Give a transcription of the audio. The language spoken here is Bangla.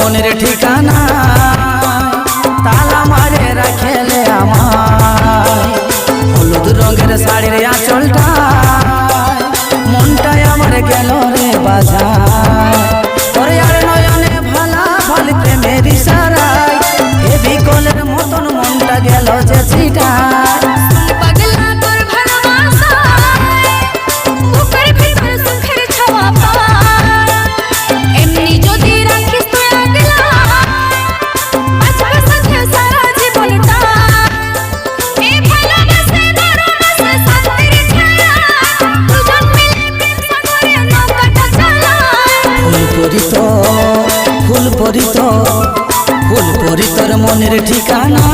মনের ঠিকানা তালা মারে রাখেলে আমার হলুদ রঙের শাড়ির আঁচলটা মনটাই আমার গেল রে বাজার তোর আর নয়নে ভালা ভাল প্রেমের ইশারায় এ বিকলের মতন মনটা গেল যে ছিটা ফুল পরিতর মনের ঠিকানা